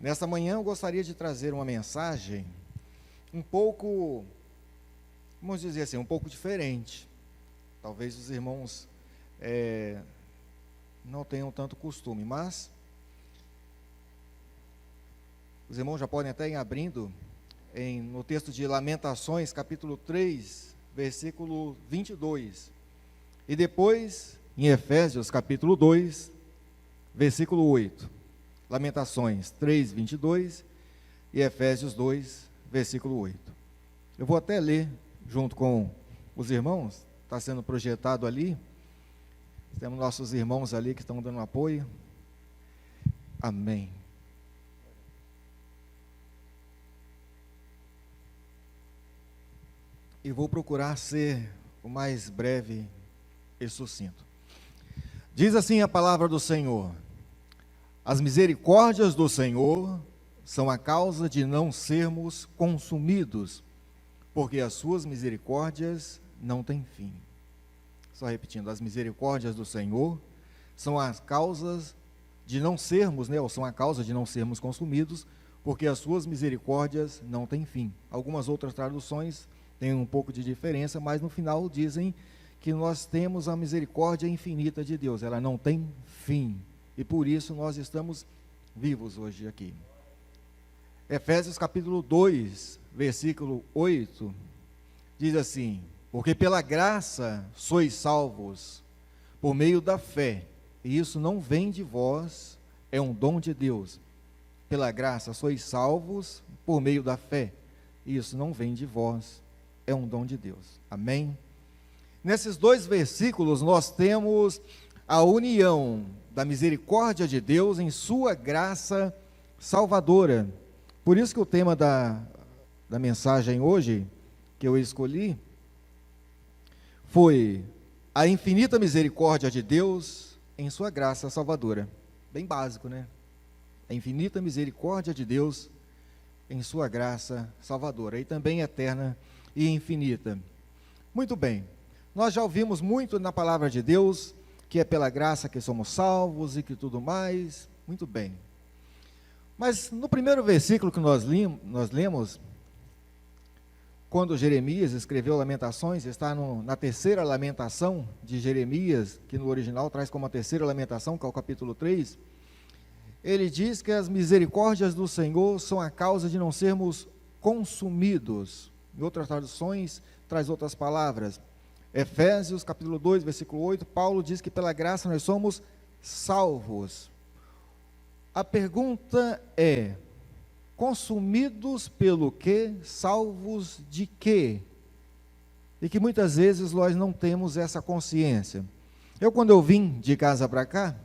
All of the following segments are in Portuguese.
Nesta manhã eu gostaria de trazer uma mensagem um pouco, vamos dizer assim, um pouco diferente. Talvez os irmãos não tenham tanto costume, mas os irmãos já podem até ir abrindo no texto de Lamentações, capítulo 3, versículo 22. E depois, em Efésios, capítulo 2, versículo 8. Lamentações 3, 22 e Efésios 2, versículo 8. Eu vou até ler junto com os irmãos, está sendo projetado ali. Temos nossos irmãos ali que estão dando apoio. Amém. E vou procurar ser o mais breve e sucinto. Diz assim a palavra do Senhor: as misericórdias do Senhor são a causa de não sermos consumidos, porque as suas misericórdias não têm fim. Só repetindo, as misericórdias do Senhor são as causas de não sermos, ou são a causa de não sermos consumidos, porque as suas misericórdias não têm fim. Algumas outras traduções têm um pouco de diferença, mas no final dizem que nós temos a misericórdia infinita de Deus, ela não tem fim. E por isso nós estamos vivos hoje aqui. Efésios capítulo 2, versículo 8, diz assim: porque pela graça sois salvos, por meio da fé, e isso não vem de vós, é um dom de Deus. Pela graça sois salvos, por meio da fé, e isso não vem de vós, é um dom de Deus. Amém? Nesses dois versículos nós temos a união da misericórdia de Deus em sua graça salvadora. Por isso que o tema da mensagem hoje, que eu escolhi, foi a infinita misericórdia de Deus em sua graça salvadora. Bem básico, né? A infinita misericórdia de Deus em sua graça salvadora, e também eterna e infinita. Muito bem, nós já ouvimos muito na palavra de Deus, que é pela graça que somos salvos e que tudo mais, muito bem. Mas no primeiro versículo que nós lemos, quando Jeremias escreveu Lamentações, está na terceira lamentação de Jeremias, que no original traz como a terceira lamentação, que é o capítulo 3, ele diz que as misericórdias do Senhor são a causa de não sermos consumidos. Em outras traduções, traz outras palavras. Efésios, capítulo 2, versículo 8, Paulo diz que pela graça nós somos salvos. A pergunta é: consumidos pelo quê? Salvos de quê? E que muitas vezes nós não temos essa consciência. Quando eu vim de casa para cá,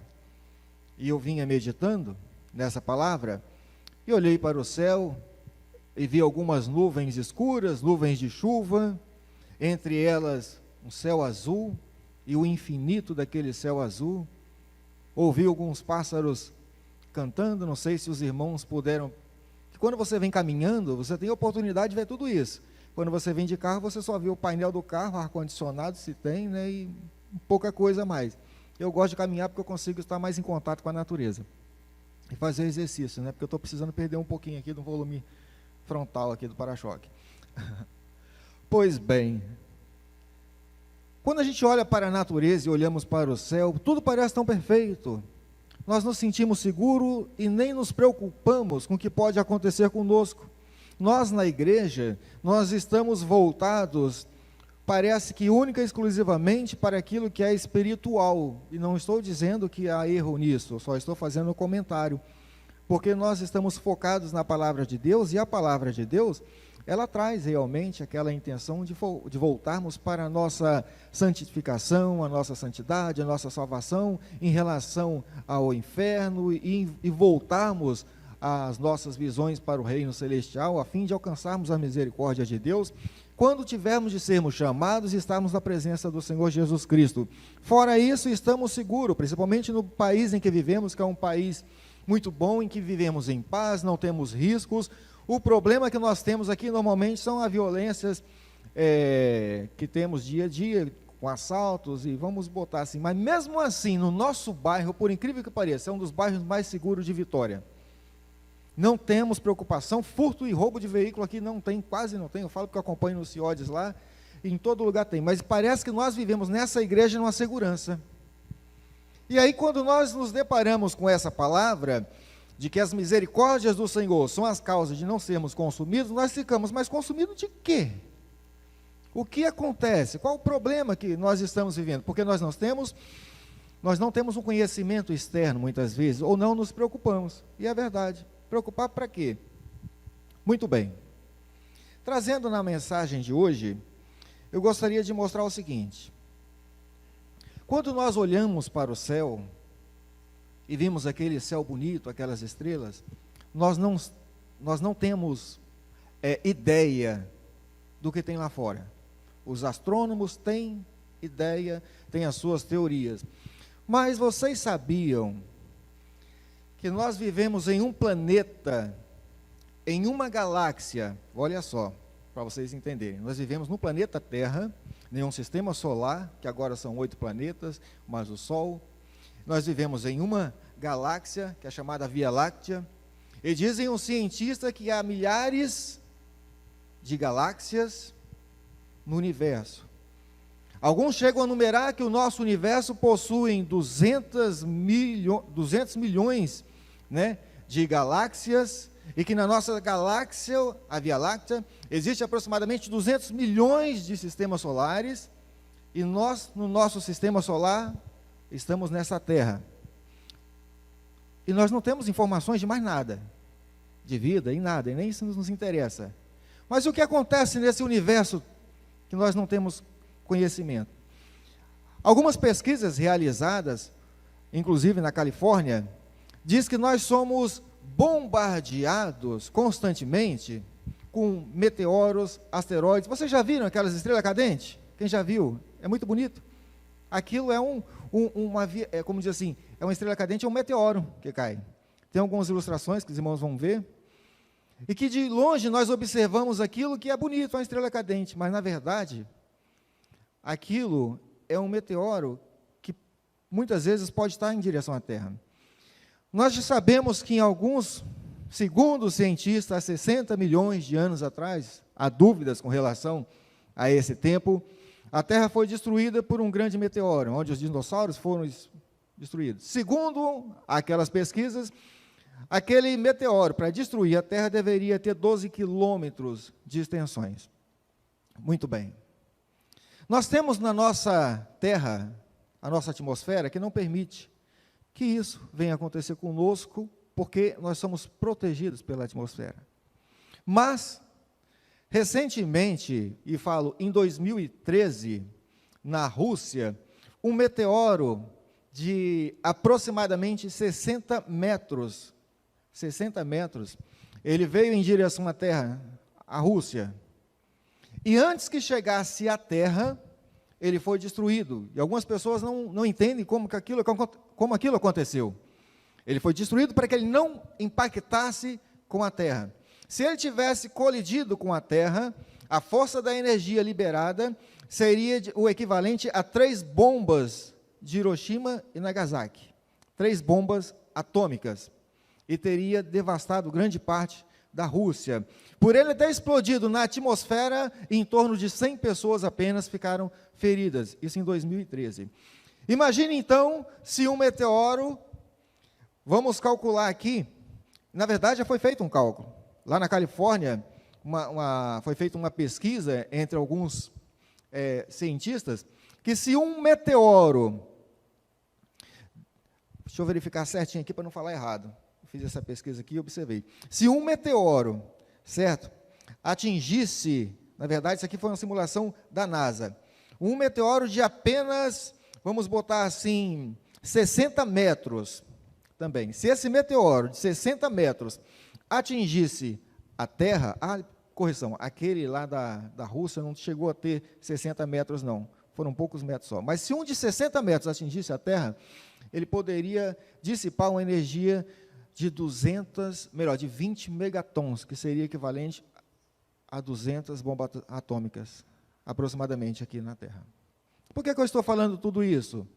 e eu vinha meditando nessa palavra, e olhei para o céu, e vi algumas nuvens escuras, nuvens de chuva, entre elas um céu azul, e o infinito daquele céu azul. Ouvi alguns pássaros cantando, não sei se os irmãos puderam. Quando você vem caminhando, você tem a oportunidade de ver tudo isso. Quando você vem de carro, você só vê o painel do carro, ar-condicionado, se tem, e pouca coisa mais. Eu gosto de caminhar porque eu consigo estar mais em contato com a natureza. E fazer exercício, porque eu estou precisando perder um pouquinho aqui do volume frontal aqui do para-choque. Pois bem, quando a gente olha para a natureza e olhamos para o céu, tudo parece tão perfeito. Nós nos sentimos seguros e nem nos preocupamos com o que pode acontecer conosco. Nós na igreja, nós estamos voltados, parece que única e exclusivamente para aquilo que é espiritual. E não estou dizendo que há erro nisso, eu só estou fazendo um comentário. Porque nós estamos focados na palavra de Deus, e a palavra de Deus, ela traz realmente aquela intenção de voltarmos para a nossa santificação, a nossa santidade, a nossa salvação em relação ao inferno, e voltarmos as nossas visões para o reino celestial, a fim de alcançarmos a misericórdia de Deus, quando tivermos de sermos chamados e estarmos na presença do Senhor Jesus Cristo. Fora isso, estamos seguros, principalmente no país em que vivemos, que é um país muito bom, em que vivemos em paz, não temos riscos. O problema que nós temos aqui normalmente são as violências que temos dia a dia, com assaltos, e vamos botar assim, mas mesmo assim, no nosso bairro, por incrível que pareça, é um dos bairros mais seguros de Vitória. Não temos preocupação, furto e roubo de veículo aqui não tem, quase não tem, eu falo porque eu acompanho no CIODES lá, em todo lugar tem, mas parece que nós vivemos nessa igreja numa segurança. E aí quando nós nos deparamos com essa palavra, de que as misericórdias do Senhor são as causas de não sermos consumidos, nós ficamos, mas consumidos de quê? O que acontece? Qual o problema que nós estamos vivendo? Porque nós não temos um conhecimento externo muitas vezes, ou não nos preocupamos, e é verdade. Preocupar para quê? Muito bem. Trazendo na mensagem de hoje, eu gostaria de mostrar o seguinte. Quando nós olhamos para o céu, e vimos aquele céu bonito, aquelas estrelas, nós não temos ideia do que tem lá fora. Os astrônomos têm ideia, têm as suas teorias. Mas vocês sabiam que nós vivemos em um planeta, em uma galáxia, olha só, para vocês entenderem, nós vivemos no planeta Terra, em um sistema solar, que agora são 8 planetas, mais o Sol, nós vivemos em uma galáxia, que é chamada Via Láctea, e dizem os cientistas que há milhares de galáxias no universo. Alguns chegam a numerar que o nosso universo possui 200 milhões, né, de galáxias, e que na nossa galáxia, a Via Láctea, existe aproximadamente 200 milhões de sistemas solares, e nós, no nosso sistema solar, estamos nessa Terra. E nós não temos informações de mais nada, de vida, em nada, e nem isso nos interessa. Mas o que acontece nesse universo que nós não temos conhecimento? Algumas pesquisas realizadas, inclusive na Califórnia, diz que nós somos bombardeados constantemente com meteoros, asteroides. Vocês já viram aquelas estrelas cadentes? Quem já viu? É muito bonito. Aquilo é como diz assim, é uma estrela cadente, é um meteoro que cai. Tem algumas ilustrações que os irmãos vão ver, e que de longe nós observamos aquilo que é bonito, uma estrela cadente, mas na verdade, aquilo é um meteoro que muitas vezes pode estar em direção à Terra. Nós já sabemos que em alguns, segundo os cientistas, há 60 milhões de anos atrás, há dúvidas com relação a esse tempo, a Terra foi destruída por um grande meteoro, onde os dinossauros foram destruídos. Segundo aquelas pesquisas, aquele meteoro, para destruir a Terra, deveria ter 12 quilômetros de extensões. Muito bem. Nós temos na nossa Terra, a nossa atmosfera, que não permite que isso venha acontecer conosco, porque nós somos protegidos pela atmosfera. Mas, recentemente, e falo em 2013, na Rússia, um meteoro de aproximadamente 60 metros, ele veio em direção à Terra, à Rússia, e antes que chegasse à Terra, ele foi destruído, e algumas pessoas não entendem como aquilo aconteceu. Ele foi destruído para que ele não impactasse com a Terra. Se ele tivesse colidido com a Terra, a força da energia liberada seria o equivalente a 3 bombas de Hiroshima e Nagasaki, 3 bombas atômicas, e teria devastado grande parte da Rússia. Por ele ter explodido na atmosfera, em torno de 100 pessoas apenas ficaram feridas, isso em 2013. Imagine então, se um meteoro, vamos calcular aqui, na verdade já foi feito um cálculo, lá na Califórnia, foi feita uma pesquisa entre alguns cientistas, que se um meteoro, deixa eu verificar certinho aqui para não falar errado, fiz essa pesquisa aqui e observei, se um meteoro, certo, atingisse, na verdade isso aqui foi uma simulação da NASA, um meteoro de apenas, vamos botar assim, 60 metros, também, se esse meteoro de 60 metros atingisse a Terra, correção, aquele lá da Rússia não chegou a ter 60 metros não, foram poucos metros só, mas se um de 60 metros atingisse a Terra, ele poderia dissipar uma energia de 20 megatons, que seria equivalente a 200 bombas atômicas, aproximadamente aqui na Terra. Por que eu estou falando tudo isso?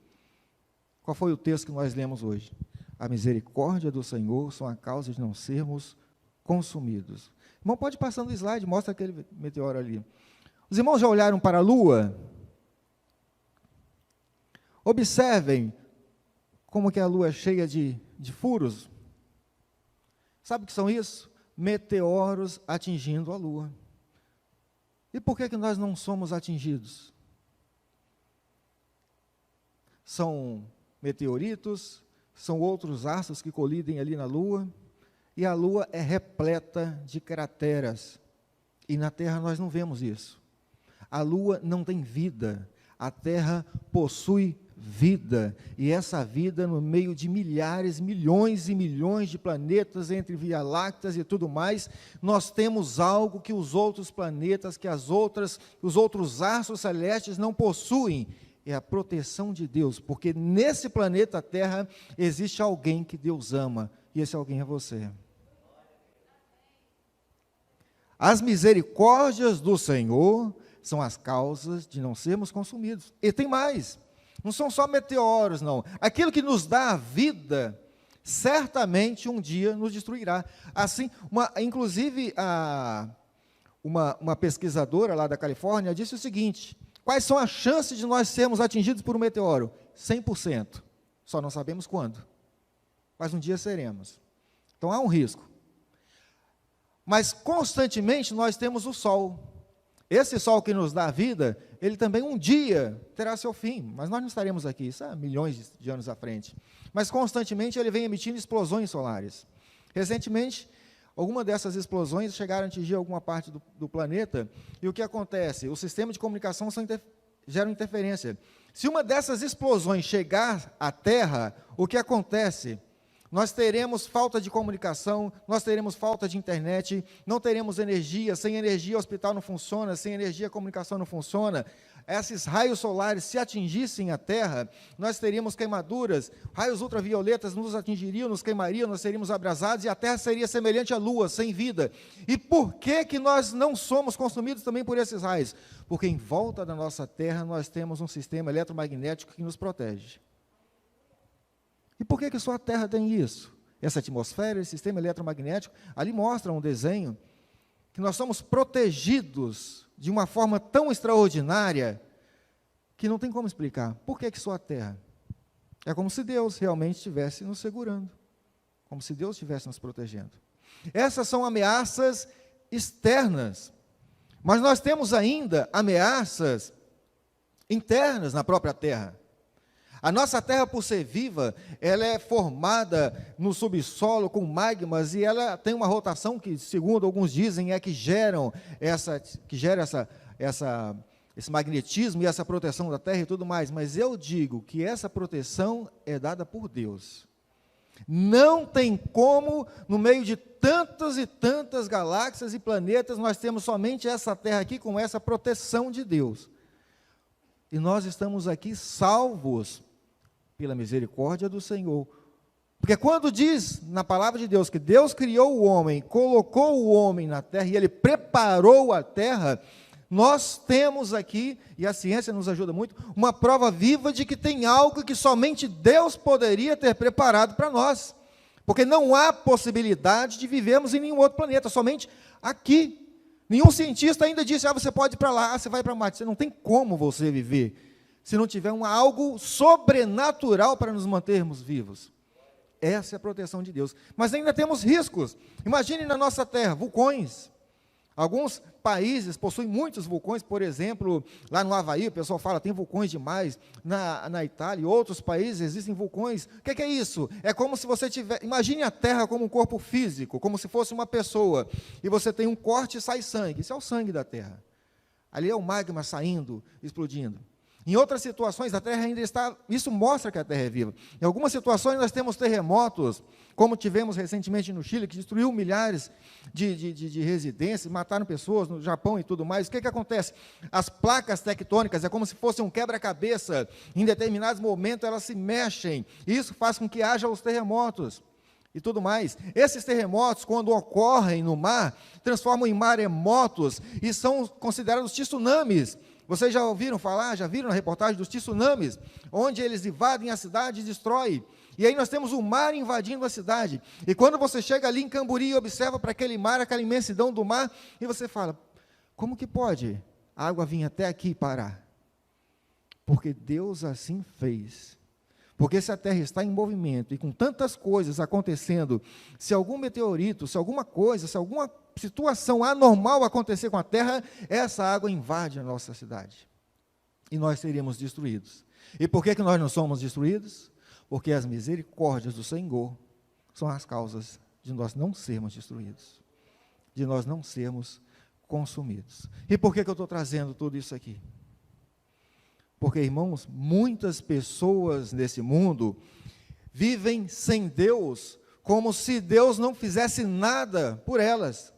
Qual foi o texto que nós lemos hoje? A misericórdia do Senhor são a causa de não sermos consumidos. Irmão, pode passar no slide, mostra aquele meteoro ali. Os irmãos já olharam para a Lua? Observem como que a Lua é cheia de furos. Sabe o que são isso? Meteoros atingindo a Lua. E por que nós não somos atingidos? São meteoritos, são outros astros que colidem ali na Lua, e a Lua é repleta de crateras. E na Terra nós não vemos isso. A Lua não tem vida, a Terra possui vida, e essa vida no meio de milhares, milhões e milhões de planetas, entre Via-Lácteas e tudo mais, nós temos algo que os outros planetas, que os outros astros celestes não possuem, é a proteção de Deus, porque nesse planeta Terra existe alguém que Deus ama, e esse alguém é você. As misericórdias do Senhor são as causas de não sermos consumidos. E tem mais, não são só meteoros, não. Aquilo que nos dá a vida, certamente um dia nos destruirá. Assim, inclusive, uma pesquisadora lá da Califórnia disse o seguinte: quais são as chances de nós sermos atingidos por um meteoro? 100%. Só não sabemos quando. Mas um dia seremos. Então há um risco. Mas constantemente nós temos o Sol. Esse Sol que nos dá a vida, ele também um dia terá seu fim, mas nós não estaremos aqui, isso há milhões de anos à frente. Mas constantemente ele vem emitindo explosões solares. Recentemente, alguma dessas explosões chegaram a atingir alguma parte do planeta, e o que acontece? O sistema de comunicação gera interferência. Se uma dessas explosões chegar à Terra, o que acontece? Nós teremos falta de comunicação, nós teremos falta de internet, não teremos energia, sem energia o hospital não funciona, sem energia a comunicação não funciona. Esses raios solares, se atingissem a Terra, nós teríamos queimaduras, raios ultravioletas nos atingiriam, nos queimariam, nós seríamos abrasados, e a Terra seria semelhante à Lua, sem vida. E por que nós não somos consumidos também por esses raios? Porque em volta da nossa Terra nós temos um sistema eletromagnético que nos protege. E por que só a Terra tem isso? Essa atmosfera, esse sistema eletromagnético, ali mostra um desenho que nós somos protegidos de uma forma tão extraordinária que não tem como explicar. Por que só a Terra? É como se Deus realmente estivesse nos segurando, como se Deus estivesse nos protegendo. Essas são ameaças externas, mas nós temos ainda ameaças internas na própria Terra. A nossa Terra, por ser viva, ela é formada no subsolo com magmas, e ela tem uma rotação que, segundo alguns dizem, é que gera esse magnetismo e essa proteção da Terra e tudo mais. Mas eu digo que essa proteção é dada por Deus. Não tem como, no meio de tantas e tantas galáxias e planetas, nós temos somente essa Terra aqui com essa proteção de Deus. E nós estamos aqui salvos pela misericórdia do Senhor. Porque quando diz na palavra de Deus que Deus criou o homem, colocou o homem na terra e ele preparou a terra, nós temos aqui, e a ciência nos ajuda muito, uma prova viva de que tem algo que somente Deus poderia ter preparado para nós. Porque não há possibilidade de vivermos em nenhum outro planeta, somente aqui. Nenhum cientista ainda disse: você pode ir para lá, você vai para Marte. Você não tem como você viver se não tiver algo sobrenatural para nos mantermos vivos. Essa é a proteção de Deus. Mas ainda temos riscos. Imagine na nossa terra, vulcões. Alguns países possuem muitos vulcões, por exemplo, lá no Havaí, o pessoal fala, tem vulcões demais, na Itália e outros países existem vulcões. O que é isso? É como se você imagine a terra como um corpo físico, como se fosse uma pessoa, e você tem um corte e sai sangue. Isso é o sangue da terra. Ali é o magma saindo, explodindo. Em outras situações, a Terra ainda está, isso mostra que a Terra é viva. Em algumas situações, nós temos terremotos, como tivemos recentemente no Chile, que destruiu milhares de residências, mataram pessoas no Japão e tudo mais. O que acontece? As placas tectônicas, é como se fosse um quebra-cabeça, em determinados momentos elas se mexem, e isso faz com que haja os terremotos e tudo mais. Esses terremotos, quando ocorrem no mar, transformam em maremotos, e são considerados tsunamis. Vocês já ouviram falar, já viram na reportagem dos tsunamis, onde eles invadem a cidade e destroem. E aí nós temos o mar invadindo a cidade. E quando você chega ali em Camburi e observa para aquele mar, aquela imensidão do mar, e você fala, como que pode a água vir até aqui e parar? Porque Deus assim fez. Porque se a Terra está em movimento e com tantas coisas acontecendo, se algum meteorito, se alguma coisa, se alguma situação anormal acontecer com a Terra, essa água invade a nossa cidade. E nós seríamos destruídos. E por que nós não somos destruídos? Porque as misericórdias do Senhor são as causas de nós não sermos destruídos, de nós não sermos consumidos. E por que eu estou trazendo tudo isso aqui? Porque, irmãos, muitas pessoas nesse mundo vivem sem Deus, como se Deus não fizesse nada por elas.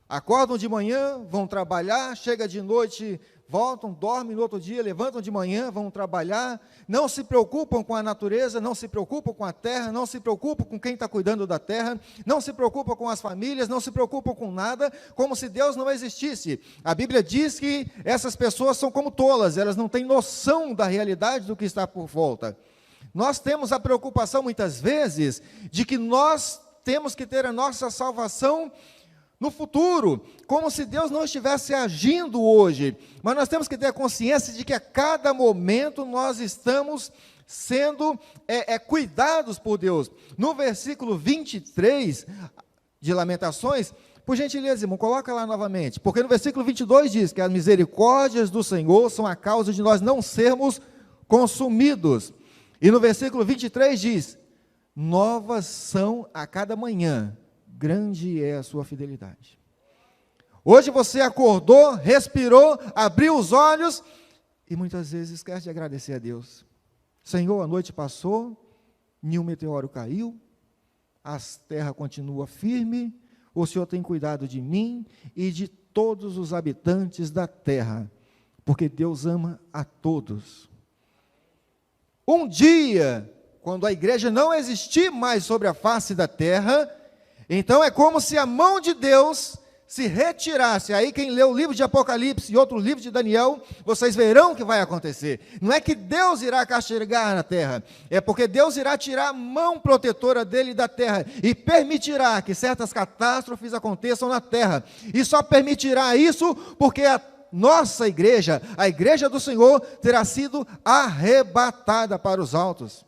Acordam de manhã, vão trabalhar, chega de noite, voltam, dormem no outro dia, levantam de manhã, vão trabalhar, não se preocupam com a natureza, não se preocupam com a terra, não se preocupam com quem está cuidando da terra, não se preocupam com as famílias, não se preocupam com nada, como se Deus não existisse. A Bíblia diz que essas pessoas são como tolas, elas não têm noção da realidade do que está por volta. Nós temos a preocupação muitas vezes de que nós temos que ter a nossa salvação no futuro, como se Deus não estivesse agindo hoje, mas nós temos que ter a consciência de que a cada momento nós estamos sendo cuidados por Deus. No versículo 23 de Lamentações, por gentileza, irmão, coloca lá novamente, porque no versículo 22 diz que as misericórdias do Senhor são a causa de nós não sermos consumidos, e no versículo 23 diz, novas são a cada manhã, grande é a sua fidelidade. Hoje você acordou, respirou, abriu os olhos e muitas vezes esquece de agradecer a Deus. Senhor, a noite passou, nenhum meteoro caiu, a terra continua firme, o Senhor tem cuidado de mim e de todos os habitantes da terra, porque Deus ama a todos. Um dia, quando a igreja não existir mais sobre a face da terra, então é como se a mão de Deus se retirasse. Aí quem lê o livro de Apocalipse e outro livro de Daniel, vocês verão o que vai acontecer. Não é que Deus irá castigar na terra, é porque Deus irá tirar a mão protetora dele da terra e permitirá que certas catástrofes aconteçam na terra. E só permitirá isso porque a nossa igreja, a igreja do Senhor, terá sido arrebatada para os altos.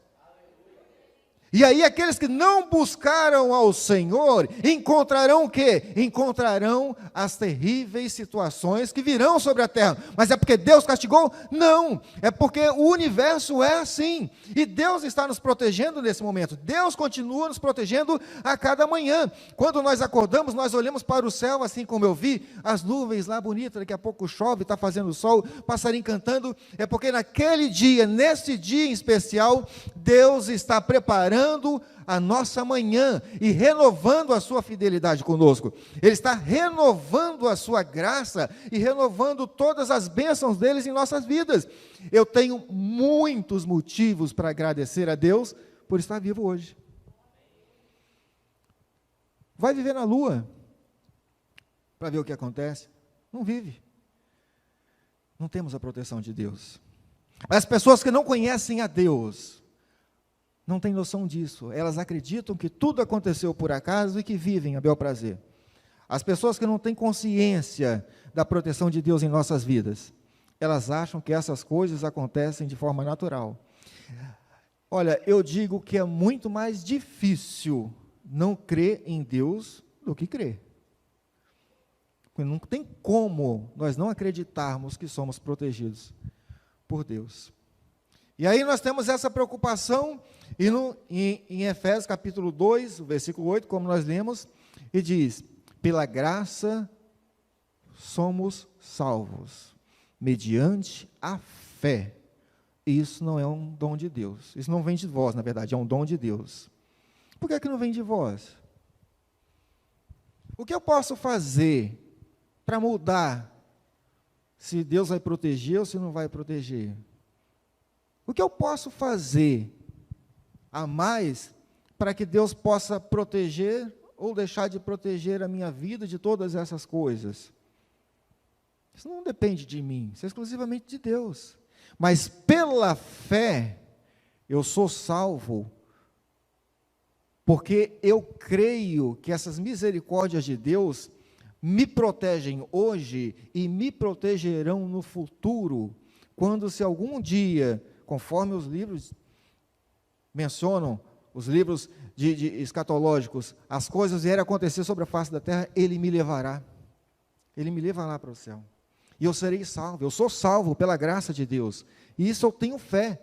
E aí aqueles que não buscaram ao Senhor, encontrarão o quê? Encontrarão as terríveis situações que virão sobre a terra. Mas é porque Deus castigou? Não, é porque o universo é assim, e Deus está nos protegendo nesse momento, Deus continua nos protegendo a cada manhã. Quando nós acordamos, nós olhamos para o céu, assim como eu vi, as nuvens lá bonitas, daqui a pouco chove, está fazendo sol, passarinho cantando, é porque naquele dia, nesse dia em especial, Deus está preparando a nossa manhã e renovando a sua fidelidade conosco. Ele está renovando a sua graça e renovando todas as bênçãos deles em nossas vidas. Eu tenho muitos motivos para agradecer a Deus por estar vivo hoje. Vai viver na lua para ver o que acontece? Não vive. Não temos a proteção de Deus. As pessoas que não conhecem a Deus não têm noção disso. Elas acreditam que tudo aconteceu por acaso e que vivem a bel prazer. As pessoas que não têm consciência da proteção de Deus em nossas vidas, elas acham que essas coisas acontecem de forma natural. Olha, eu digo que é muito mais difícil não crer em Deus do que crer. Porque não tem como nós não acreditarmos que somos protegidos por Deus. E aí nós temos essa preocupação, e em Efésios capítulo 2, versículo 8, como nós lemos, e diz, pela graça somos salvos, mediante a fé. Isso não é um dom de Deus, isso não vem de vós, na verdade, é um dom de Deus. Por que não vem de vós? O que eu posso fazer para mudar se Deus vai proteger ou se não vai proteger? O que eu posso fazer a mais para que Deus possa proteger ou deixar de proteger a minha vida de todas essas coisas? Isso não depende de mim, isso é exclusivamente de Deus. Mas pela fé, eu sou salvo porque eu creio que essas misericórdias de Deus me protegem hoje e me protegerão no futuro, quando, se algum dia, conforme os livros mencionam, os livros de escatológicos, as coisas vierem a acontecer sobre a face da terra, Ele me levará para o céu, e eu serei salvo. Eu sou salvo pela graça de Deus, e isso eu tenho fé.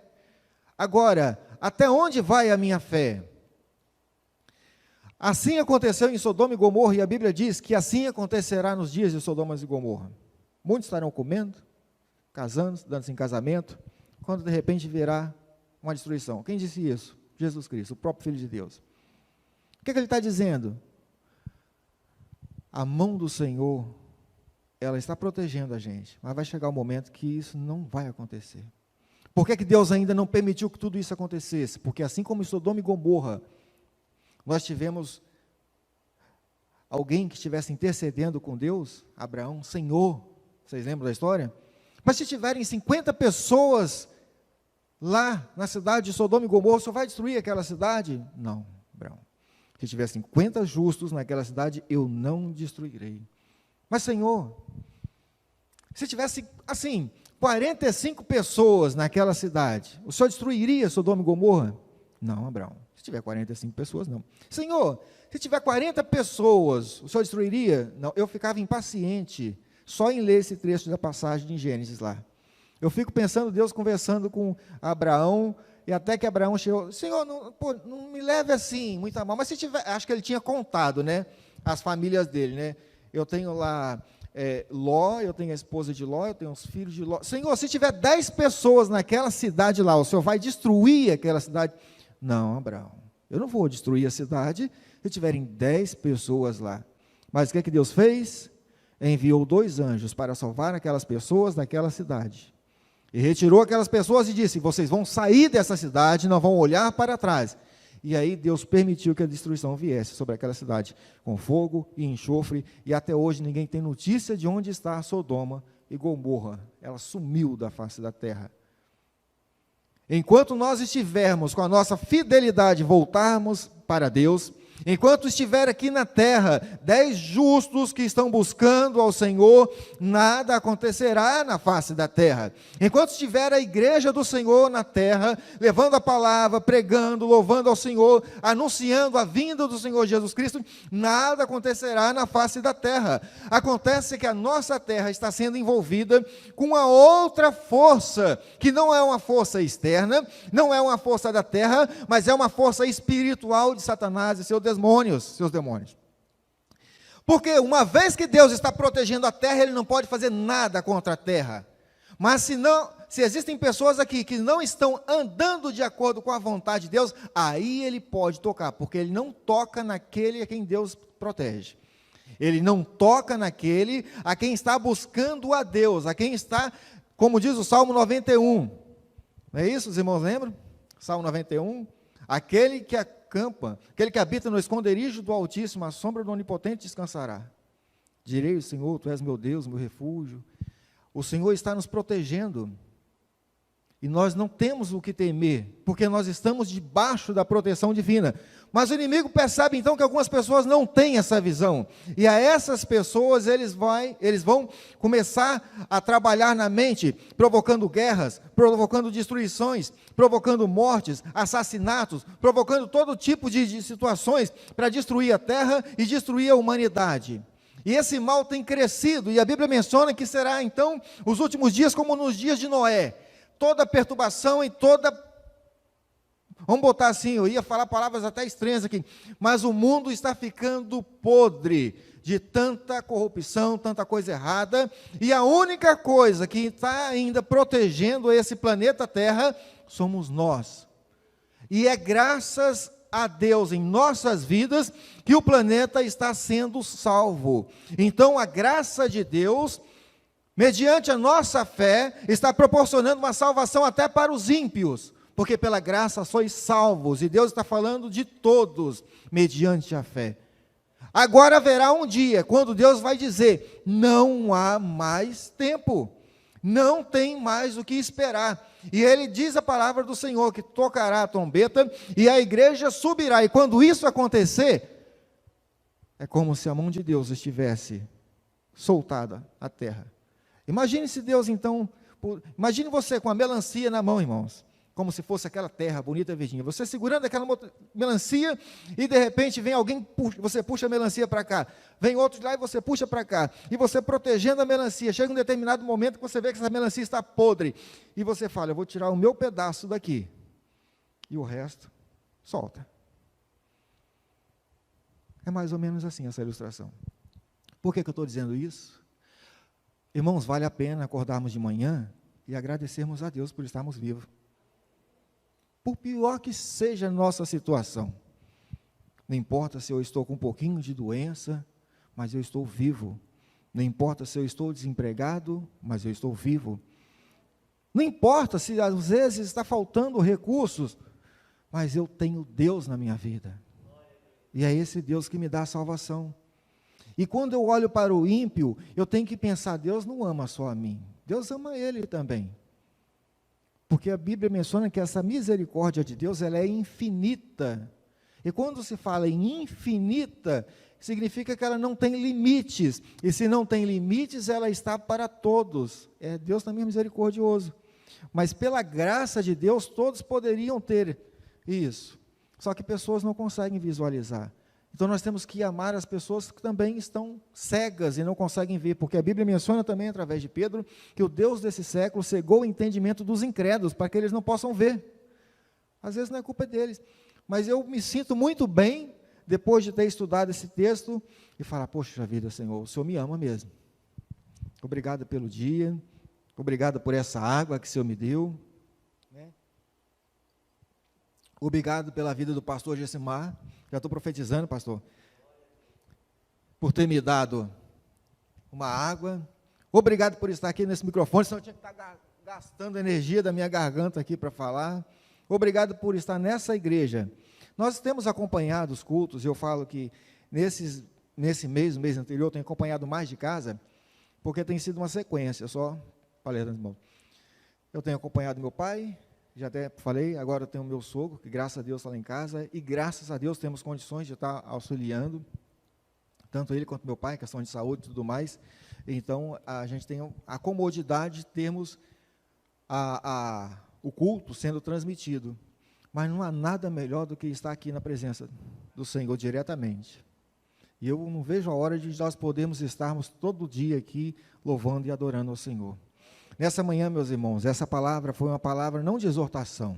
Agora, até onde vai a minha fé? Assim aconteceu em Sodoma e Gomorra, e a Bíblia diz que assim acontecerá nos dias de Sodoma e Gomorra. Muitos estarão comendo, casando, dando-se em casamento, quando de repente virá uma destruição. Quem disse isso? Jesus Cristo, o próprio Filho de Deus. O que ele está dizendo? A mão do Senhor, ela está protegendo a gente, mas vai chegar um momento que isso não vai acontecer. Por que Deus ainda não permitiu que tudo isso acontecesse? Porque assim como em Sodoma e Gomorra, nós tivemos alguém que estivesse intercedendo com Deus, Abraão, Senhor, vocês lembram da história? Mas se tiverem 50 pessoas lá na cidade de Sodoma e Gomorra, o Senhor vai destruir aquela cidade? Não, Abraão. Se tiver 50 justos naquela cidade, eu não destruirei. Mas, Senhor, se tivesse, assim, 45 pessoas naquela cidade, o Senhor destruiria Sodoma e Gomorra? Não, Abraão. Se tiver 45 pessoas, não. Senhor, se tiver 40 pessoas, o Senhor destruiria? Não, eu ficava impaciente só em ler esse trecho da passagem de Gênesis lá. Eu fico pensando, Deus conversando com Abraão, e até que Abraão chegou, Senhor, não me leve assim, muito a mal, mas se tiver, acho que ele tinha contado, né, as famílias dele, né, eu tenho lá Ló, eu tenho a esposa de Ló, eu tenho os filhos de Ló, Senhor, se tiver 10 pessoas naquela cidade lá, o Senhor vai destruir aquela cidade? Não, Abraão, eu não vou destruir a cidade se tiverem 10 pessoas lá. Mas o que Deus fez? Enviou 2 anjos para salvar aquelas pessoas daquela cidade. E retirou aquelas pessoas e disse, vocês vão sair dessa cidade, não vão olhar para trás. E aí Deus permitiu que a destruição viesse sobre aquela cidade, com fogo e enxofre, e até hoje ninguém tem notícia de onde está Sodoma e Gomorra. Ela sumiu da face da terra. Enquanto nós estivermos com a nossa fidelidade voltarmos para Deus, enquanto estiver aqui na terra 10 justos que estão buscando ao Senhor, nada acontecerá na face da terra. Enquanto estiver a igreja do Senhor na terra, levando a palavra, pregando, louvando ao Senhor, anunciando a vinda do Senhor Jesus Cristo, nada acontecerá na face da terra. Acontece que a nossa terra está sendo envolvida com uma outra força, que não é uma força externa, não é uma força da terra, mas é uma força espiritual de Satanás e seus demônios. Porque uma vez que Deus está protegendo a terra, Ele não pode fazer nada contra a terra. Mas se existem pessoas aqui que não estão andando de acordo com a vontade de Deus, aí Ele pode tocar, porque Ele não toca naquele a quem Deus protege. Ele não toca naquele a quem está buscando a Deus, a quem está, como diz o Salmo 91. Não é isso, os irmãos lembram? Salmo 91. Aquele que aquele que habita no esconderijo do Altíssimo, a sombra do Onipotente descansará. Direi, Senhor, Tu és meu Deus, meu refúgio. O Senhor está nos protegendo. E nós não temos o que temer, porque nós estamos debaixo da proteção divina. Mas o inimigo percebe então que algumas pessoas não têm essa visão. E a essas pessoas eles vão começar a trabalhar na mente, provocando guerras, provocando destruições, provocando mortes, assassinatos, provocando todo tipo de situações para destruir a terra e destruir a humanidade. E esse mal tem crescido, e a Bíblia menciona que será então os últimos dias como nos dias de Noé. Toda perturbação e vamos botar assim, eu ia falar palavras até estranhas aqui, mas o mundo está ficando podre de tanta corrupção, tanta coisa errada, e a única coisa que está ainda protegendo esse planeta Terra somos nós. E é graças a Deus em nossas vidas que o planeta está sendo salvo. Então a graça de Deus, mediante a nossa fé, está proporcionando uma salvação até para os ímpios, porque pela graça sois salvos, e Deus está falando de todos, mediante a fé. Agora haverá um dia, quando Deus vai dizer, não há mais tempo, não tem mais o que esperar. E ele diz a palavra do Senhor, que tocará a trombeta, e a igreja subirá, e quando isso acontecer, é como se a mão de Deus estivesse soltada à terra. Imagine se Deus então, imagine você com a melancia na mão, irmãos, como se fosse aquela terra bonita e verdinha, você segurando aquela melancia, e de repente vem alguém, você puxa a melancia para cá, vem outro de lá e você puxa para cá, e você protegendo a melancia, chega um determinado momento que você vê que essa melancia está podre, e você fala, eu vou tirar o meu pedaço daqui, e o resto, solta. É mais ou menos assim essa ilustração. Por que eu estou dizendo isso? Irmãos, vale a pena acordarmos de manhã e agradecermos a Deus por estarmos vivos. Por pior que seja a nossa situação, não importa se eu estou com um pouquinho de doença, mas eu estou vivo. Não importa se eu estou desempregado, mas eu estou vivo. Não importa se às vezes está faltando recursos, mas eu tenho Deus na minha vida. E é esse Deus que me dá a salvação. E quando eu olho para o ímpio, eu tenho que pensar, Deus não ama só a mim, Deus ama ele também. Porque a Bíblia menciona que essa misericórdia de Deus, ela é infinita. E quando se fala em infinita, significa que ela não tem limites. E se não tem limites, ela está para todos. Deus também é misericordioso. Mas pela graça de Deus, todos poderiam ter isso. Só que pessoas não conseguem visualizar. Então nós temos que amar as pessoas que também estão cegas e não conseguem ver, porque a Bíblia menciona também, através de Pedro, que o Deus desse século cegou o entendimento dos incrédulos, para que eles não possam ver. Às vezes não é culpa deles, mas eu me sinto muito bem, depois de ter estudado esse texto, e falar, poxa vida, Senhor, o Senhor me ama mesmo. Obrigado pelo dia, obrigado por essa água que o Senhor me deu, né? Obrigado pela vida do pastor Gessimar. Já estou profetizando, pastor, por ter me dado uma água. Obrigado por estar aqui nesse microfone, senão eu tinha que estar gastando energia da minha garganta aqui para falar. Obrigado por estar nessa igreja. Nós temos acompanhado os cultos, eu falo que nesse mês, no mês anterior, eu tenho acompanhado mais de casa, porque tem sido uma sequência, só palestrando, irmão. Eu tenho acompanhado meu pai, já até falei, agora eu tenho o meu sogro, que graças a Deus está lá em casa, e graças a Deus temos condições de estar auxiliando, tanto ele quanto meu pai, questão de saúde e tudo mais. Então, a gente tem a comodidade de termos o culto sendo transmitido, mas não há nada melhor do que estar aqui na presença do Senhor diretamente. E eu não vejo a hora de nós podermos estarmos todo dia aqui louvando e adorando ao Senhor. Nessa manhã, meus irmãos, essa palavra foi uma palavra não de exortação,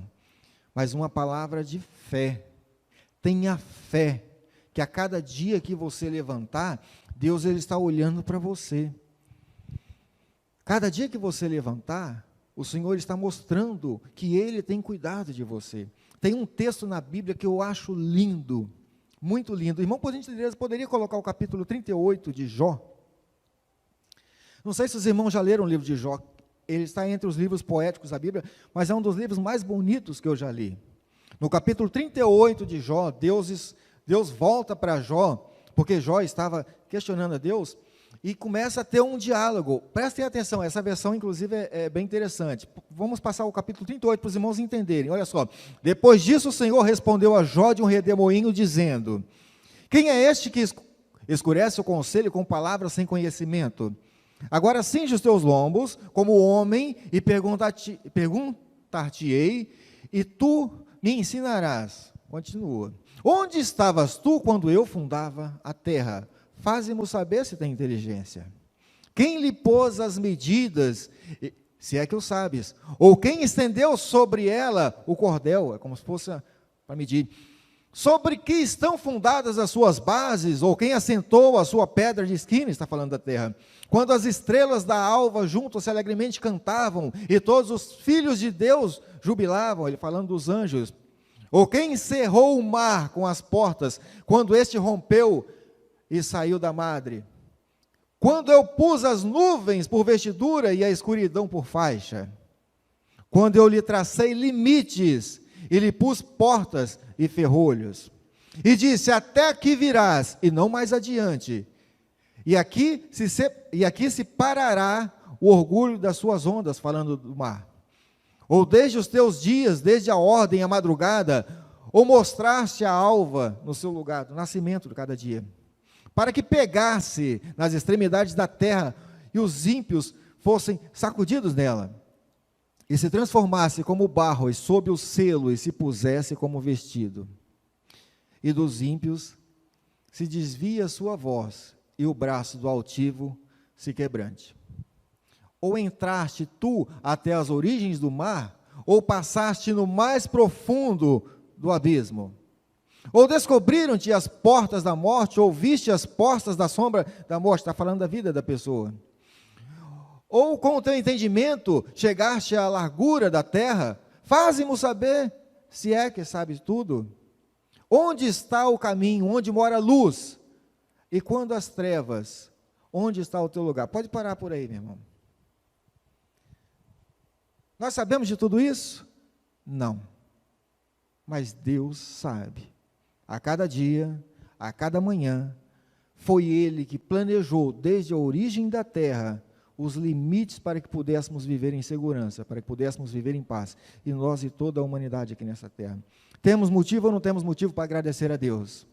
mas uma palavra de fé. Tenha fé, que a cada dia que você levantar, Deus ele está olhando para você. Cada dia que você levantar, o Senhor está mostrando que Ele tem cuidado de você. Tem um texto na Bíblia que eu acho lindo, muito lindo. Irmão, por gentileza, poderia colocar o capítulo 38 de Jó? Não sei se os irmãos já leram o livro de Jó. Ele está entre os livros poéticos da Bíblia, mas é um dos livros mais bonitos que eu já li. No capítulo 38 de Jó, Deus volta para Jó, porque Jó estava questionando a Deus, e começa a ter um diálogo. Prestem atenção, essa versão inclusive é bem interessante. Vamos passar o capítulo 38 para os irmãos entenderem. Olha só, depois disso o Senhor respondeu a Jó de um redemoinho, dizendo, quem é este que escurece o conselho com palavras sem conhecimento? Agora cinge os teus lombos como homem e perguntar-te-ei, e tu me ensinarás. Continua. Onde estavas tu quando eu fundava a terra? Faze-mo saber se tem inteligência. Quem lhe pôs as medidas, se é que o sabes? Ou quem estendeu sobre ela o cordel? É como se fosse para medir. Sobre que estão fundadas as suas bases, ou quem assentou a sua pedra de esquina, está falando da terra. Quando as estrelas da alva juntos alegremente cantavam, e todos os filhos de Deus jubilavam, ele falando dos anjos. Ou quem cerrou o mar com as portas, quando este rompeu e saiu da madre. Quando eu pus as nuvens por vestidura e a escuridão por faixa. Quando eu lhe tracei limites e lhe pus portas e ferrolhos. E disse, até aqui virás, e não mais adiante. e aqui se parará o orgulho das suas ondas, falando do mar. Ou desde os teus dias, desde a ordem, a madrugada, ou mostraste a alva no seu lugar, do nascimento de cada dia, para que pegasse nas extremidades da terra, e os ímpios fossem sacudidos nela, e se transformasse como barro, e sob o selo, e se pusesse como vestido. E dos ímpios se desvia a sua voz, e o braço do altivo se quebrante. Ou entraste tu até as origens do mar, ou passaste no mais profundo do abismo? Ou descobriram-te as portas da morte, ou viste as portas da sombra da morte? Está falando da vida da pessoa. Ou com o teu entendimento chegaste à largura da terra? Faze-mo saber, se é que sabes tudo. Onde está o caminho, onde mora a luz? E quando as trevas, onde está o teu lugar? Pode parar por aí, meu irmão. Nós sabemos de tudo isso? Não. Mas Deus sabe. A cada dia, a cada manhã, foi Ele que planejou, desde a origem da terra, os limites para que pudéssemos viver em segurança, para que pudéssemos viver em paz, e nós e toda a humanidade aqui nessa terra. Temos motivo ou não temos motivo para agradecer a Deus?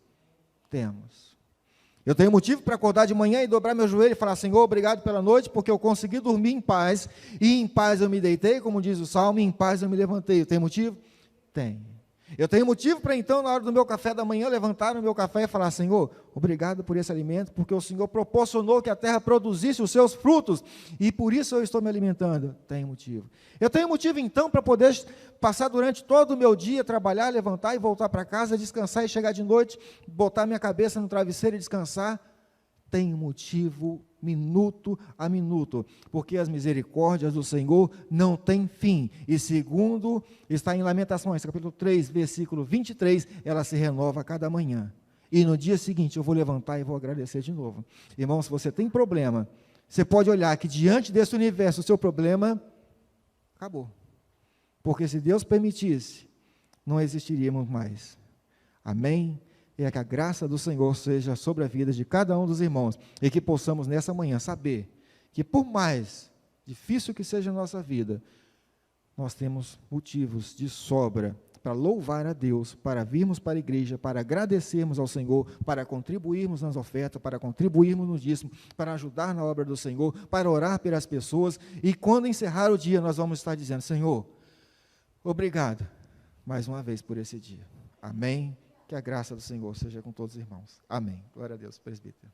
Temos. Eu tenho motivo para acordar de manhã e dobrar meu joelho e falar: Senhor, obrigado pela noite, porque eu consegui dormir em paz, e em paz eu me deitei, como diz o Salmo, e em paz eu me levantei. Eu tenho motivo? Tenho. Eu tenho motivo para então, na hora do meu café da manhã, levantar no meu café e falar: Senhor, obrigado por esse alimento, porque o Senhor proporcionou que a terra produzisse os seus frutos, e por isso eu estou me alimentando. Tenho motivo. Eu tenho motivo então para poder passar durante todo o meu dia, trabalhar, levantar e voltar para casa, descansar e chegar de noite, botar minha cabeça no travesseiro e descansar. Tenho motivo minuto a minuto, porque as misericórdias do Senhor não têm fim, e segundo está em Lamentações, capítulo 3, versículo 23, ela se renova a cada manhã, e no dia seguinte eu vou levantar e vou agradecer de novo. Irmão, se você tem problema, você pode olhar que diante desse universo, o seu problema acabou, porque se Deus permitisse, não existiríamos mais. Amém? E que a graça do Senhor seja sobre a vida de cada um dos irmãos, e que possamos nessa manhã saber que, por mais difícil que seja a nossa vida, nós temos motivos de sobra para louvar a Deus, para virmos para a igreja, para agradecermos ao Senhor, para contribuirmos nas ofertas, para contribuirmos no dízimo, para ajudar na obra do Senhor, para orar pelas pessoas, e quando encerrar o dia, nós vamos estar dizendo: Senhor, obrigado mais uma vez por esse dia. Amém? Que a graça do Senhor seja com todos os irmãos. Amém. Glória a Deus, presbítero.